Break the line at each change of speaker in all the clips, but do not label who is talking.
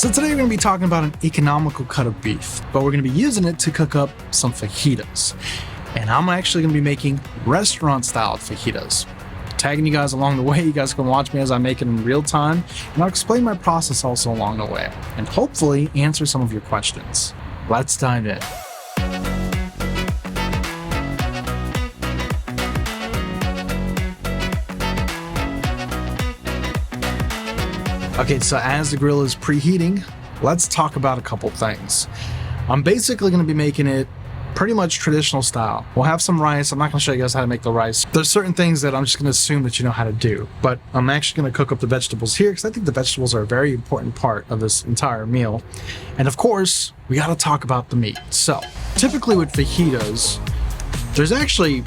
So today we're going to be talking about an economical cut of beef, but we're going to be using it to cook up some fajitas. And I'm actually going to be making restaurant-style fajitas. Tagging you guys along the way, you guys can watch me as I make it in real time, and I'll explain my process also along the way, and hopefully answer some of your questions. Let's dive in. Okay, so as the grill is preheating, let's talk about a couple things. I'm basically going to be making it pretty much traditional style. We'll have some rice. I'm not going to show you guys how to make the rice. There's certain things that I'm just going to assume that you know how to do, but I'm actually going to cook up the vegetables here because I think the vegetables are a very important part of this entire meal. And of course, we got to talk about the meat. So typically with fajitas, there's actually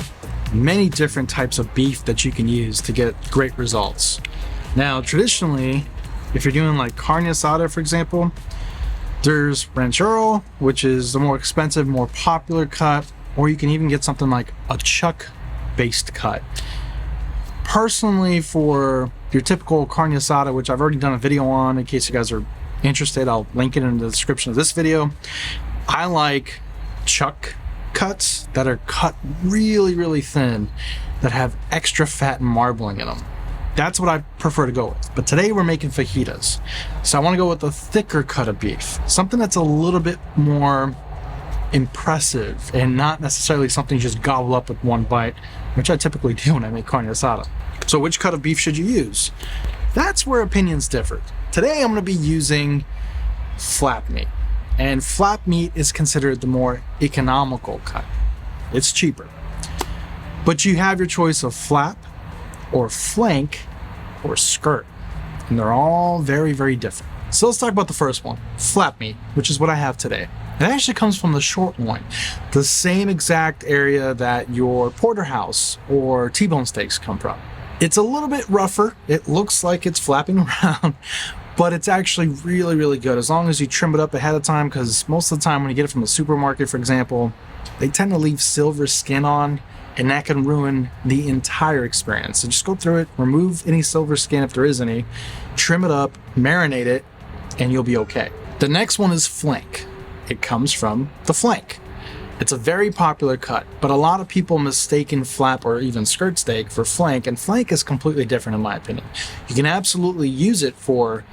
many different types of beef that you can use to get great results. Now, traditionally, if you're doing like carne asada, for example, there's ranchero, which is the more expensive, more popular cut, or you can even get something like a chuck-based cut. Personally, for your typical carne asada, which I've already done a video on, in case you guys are interested, I'll link it in the description of this video. I like chuck cuts that are cut really, really thin, that have extra fat and marbling in them. That's what I prefer to go with. But today we're making fajitas. So I want to go with a thicker cut of beef. Something that's a little bit more impressive and not necessarily something you just gobble up with one bite, which I typically do when I make carne asada. So which cut of beef should you use? That's where opinions differ. Today I'm going to be using flap meat. And flap meat is considered the more economical cut. It's cheaper. But you have your choice of flap, or flank, or skirt, and they're all very, very different. So let's talk about the first one, flap meat, which is what I have today. It actually comes from the short loin, the same exact area that your porterhouse or T-bone steaks come from. It's a little bit rougher. It looks like it's flapping around, but it's actually really, really good as long as you trim it up ahead of time, because most of the time when you get it from the supermarket, for example, they tend to leave silver skin on, and that can ruin the entire experience. So just go through it, remove any silver skin if there is any, trim it up, marinate it, and you'll be okay. The next one is flank. It comes from the flank. It's a very popular cut, but a lot of people mistaken flap or even skirt steak for flank, and flank is completely different in my opinion. You can absolutely use it for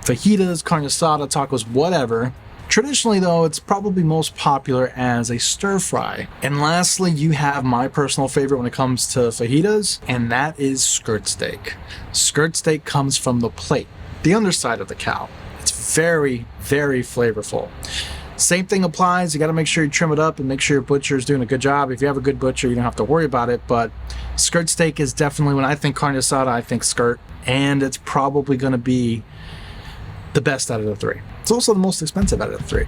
fajitas, carne asada, tacos, whatever. Traditionally, though, it's probably most popular as a stir fry. And lastly, you have my personal favorite when it comes to fajitas, and that is skirt steak. Skirt steak comes from the plate, the underside of the cow. It's very, very flavorful. Same thing applies. You got to make sure you trim it up and make sure your butcher is doing a good job. If you have a good butcher, you don't have to worry about it. But skirt steak is definitely, when I think carne asada, I think skirt, and it's probably going to be the best out of the three. It's also the most expensive out of the three.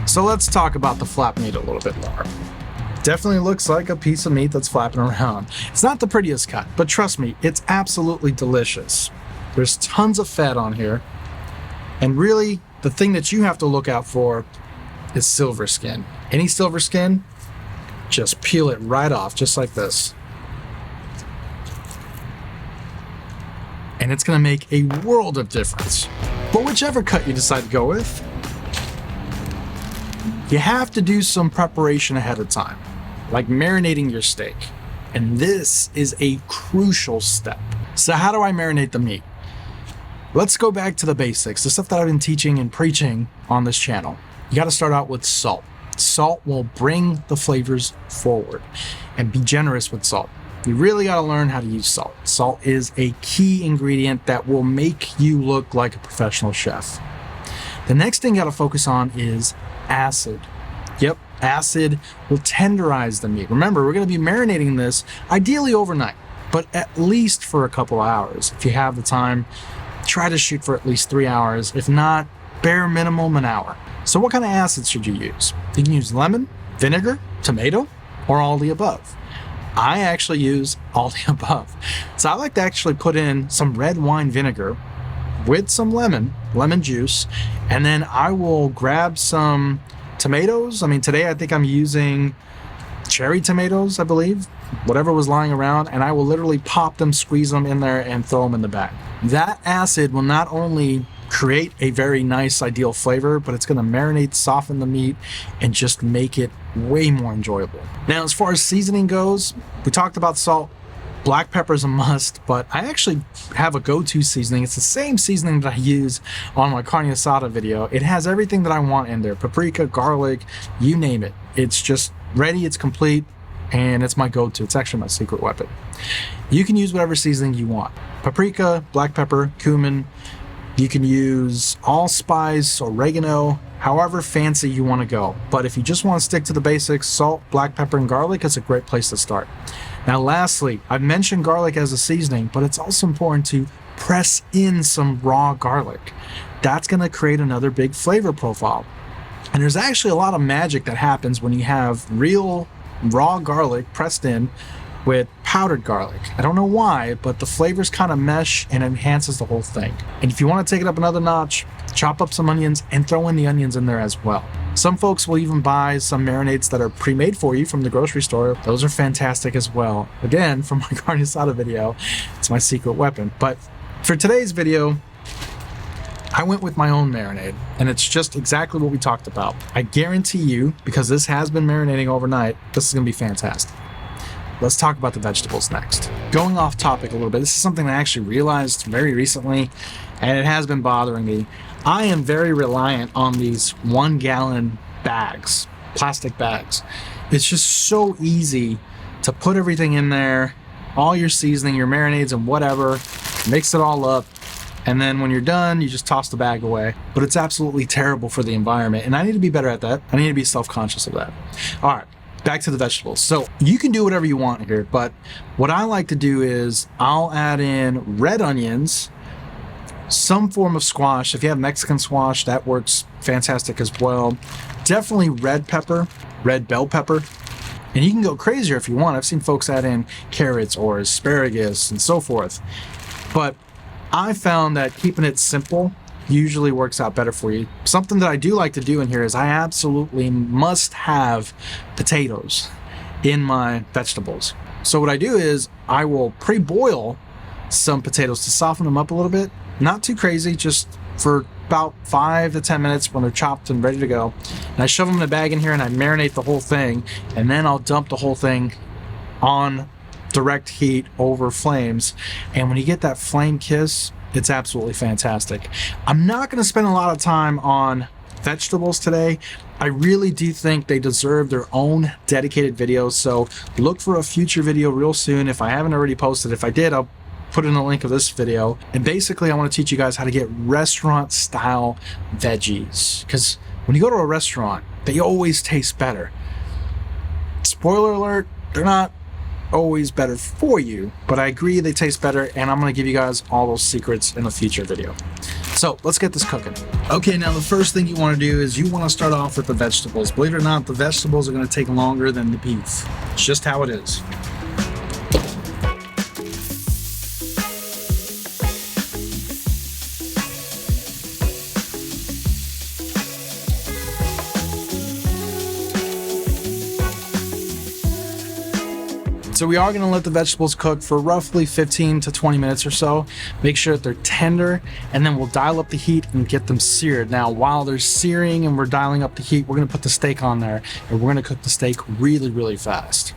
So let's talk about the flap meat a little bit more. Definitely looks like a piece of meat that's flapping around. It's not the prettiest cut, but trust me, it's absolutely delicious. There's tons of fat on here. And really, the thing that you have to look out for is silver skin. Any silver skin, just peel it right off, just like this. And it's gonna make a world of difference. But whichever cut you decide to go with, you have to do some preparation ahead of time, like marinating your steak. And this is a crucial step. So how do I marinate the meat? Let's go back to the basics, the stuff that I've been teaching and preaching on this channel. You gotta start out with salt. Salt will bring the flavors forward, and be generous with salt. You really got to learn how to use salt. Salt is a key ingredient that will make you look like a professional chef. The next thing you got to focus on is acid. Yep, acid will tenderize the meat. Remember, we're going to be marinating this ideally overnight, but at least for a couple hours. If you have the time, try to shoot for at least 3 hours. If not, bare minimum an hour. So what kind of acid should you use? You can use lemon, vinegar, tomato, or all the above. I actually use all the above. So I like to actually put in some red wine vinegar with some lemon juice, and then I will grab some tomatoes. I mean, today I think I'm using cherry tomatoes, I believe, whatever was lying around, and I will literally pop them, squeeze them in there, and throw them in the bag. That acid will not only create a very nice, ideal flavor, but it's going to marinate, soften the meat, and just make it way more enjoyable. Now, as far as seasoning goes, we talked about salt. Black pepper is a must, but I actually have a go-to seasoning. It's the same seasoning that I use on my carne asada video. It has everything that I want in there. Paprika, garlic, you name it. It's just ready, it's complete, and it's my go-to. It's actually my secret weapon. You can use whatever seasoning you want. Paprika, black pepper, cumin. You can use allspice, oregano, however fancy you want to go. But if you just want to stick to the basics, salt, black pepper, and garlic is a great place to start. Now, lastly, I've mentioned garlic as a seasoning, but it's also important to press in some raw garlic. That's going to create another big flavor profile. And there's actually a lot of magic that happens when you have real raw garlic pressed in with powdered garlic. I don't know why, but the flavors kind of mesh and enhances the whole thing. And if you want to take it up another notch, chop up some onions and throw in the onions in there as well. Some folks will even buy some marinades that are pre-made for you from the grocery store. Those are fantastic as well. Again, from my carne asada video, it's my secret weapon. But for today's video, I went with my own marinade, and it's just exactly what we talked about. I guarantee you, because this has been marinating overnight, this is gonna be fantastic. Let's talk about the vegetables next. Going off topic a little bit, this is something I actually realized very recently, and it has been bothering me. I am very reliant on these 1 gallon bags, plastic bags. It's just so easy to put everything in there, all your seasoning, your marinades, and whatever, mix it all up, and then when you're done, you just toss the bag away. But it's absolutely terrible for the environment, and I need to be better at that. I need to be self-conscious of that. All right. Back to the vegetables. So you can do whatever you want here, but what I like to do is I'll add in red onions, some form of squash. If you have Mexican squash, that works fantastic as well. Definitely red pepper, red bell pepper. And you can go crazier if you want. I've seen folks add in carrots or asparagus and so forth. But I found that keeping it simple usually works out better for you. Something that I do like to do in here is I absolutely must have potatoes in my vegetables. So what I do is I will pre-boil some potatoes to soften them up a little bit. Not too crazy, just for about 5 to 10 minutes when they're chopped and ready to go. And I shove them in a bag in here and I marinate the whole thing, and then I'll dump the whole thing on direct heat over flames. And when you get that flame kiss, it's absolutely fantastic. I'm not going to spend a lot of time on vegetables today. I really do think they deserve their own dedicated video, so look for a future video real soon if I haven't already posted. If I did, I'll put in the link of this video. And basically, I want to teach you guys how to get restaurant-style veggies, because when you go to a restaurant, they always taste better. Spoiler alert, they're not always better for you, but I agree they taste better, and I'm going to give you guys all those secrets in a future video. So let's get this cooking. Okay, now the first thing you want to do is you want to start off with the vegetables. Believe it or not, the vegetables are going to take longer than the beef. It's just how it is. So we are going to let the vegetables cook for roughly 15 to 20 minutes or so. Make sure that they're tender, and then we'll dial up the heat and get them seared. Now, while they're searing and we're dialing up the heat, we're going to put the steak on there, and we're going to cook the steak really, really fast.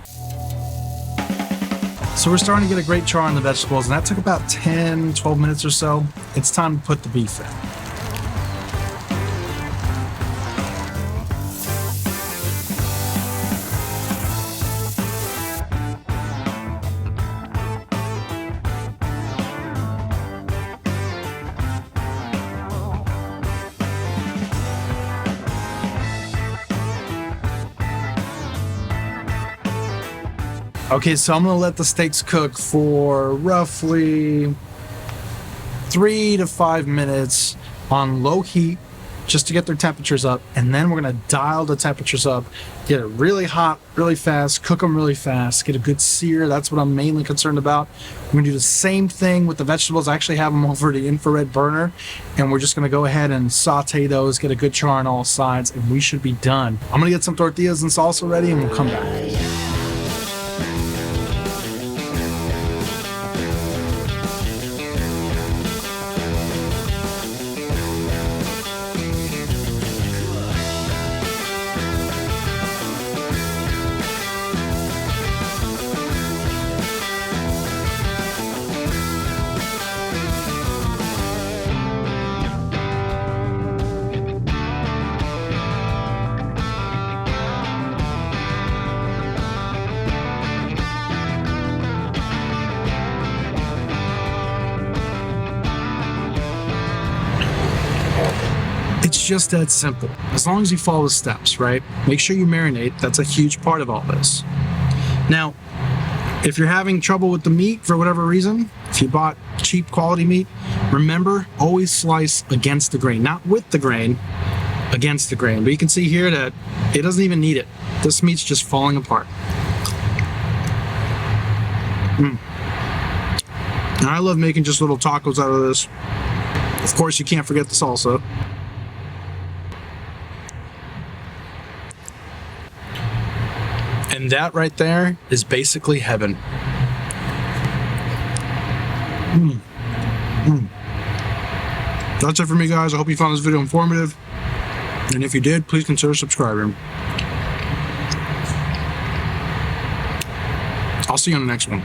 So we're starting to get a great char on the vegetables, and that took about 10, 12 minutes or so. It's time to put the beef in. Okay, so I'm gonna let the steaks cook for roughly 3 to 5 minutes on low heat just to get their temperatures up, and then we're gonna dial the temperatures up, get it really hot, really fast, cook them really fast, get a good sear. That's what I'm mainly concerned about. We're gonna do the same thing with the vegetables. I actually have them over the infrared burner, and we're just gonna go ahead and saute those, get a good char on all sides, and we should be done. I'm gonna get some tortillas and salsa ready, and we'll come back. just that simple. As long as you follow the steps, right? Make sure you marinate. That's a huge part of all this. Now, if you're having trouble with the meat for whatever reason, if you bought cheap quality meat, remember, always slice against the grain, not with the grain, against the grain. But you can see here that it doesn't even need it. This meat's just falling apart. And I love making just little tacos out of this. Of course, you can't forget the salsa. And that right there is basically heaven. That's it for me, guys. I hope you found this video informative. And if you did, please consider subscribing. I'll see you on the next one.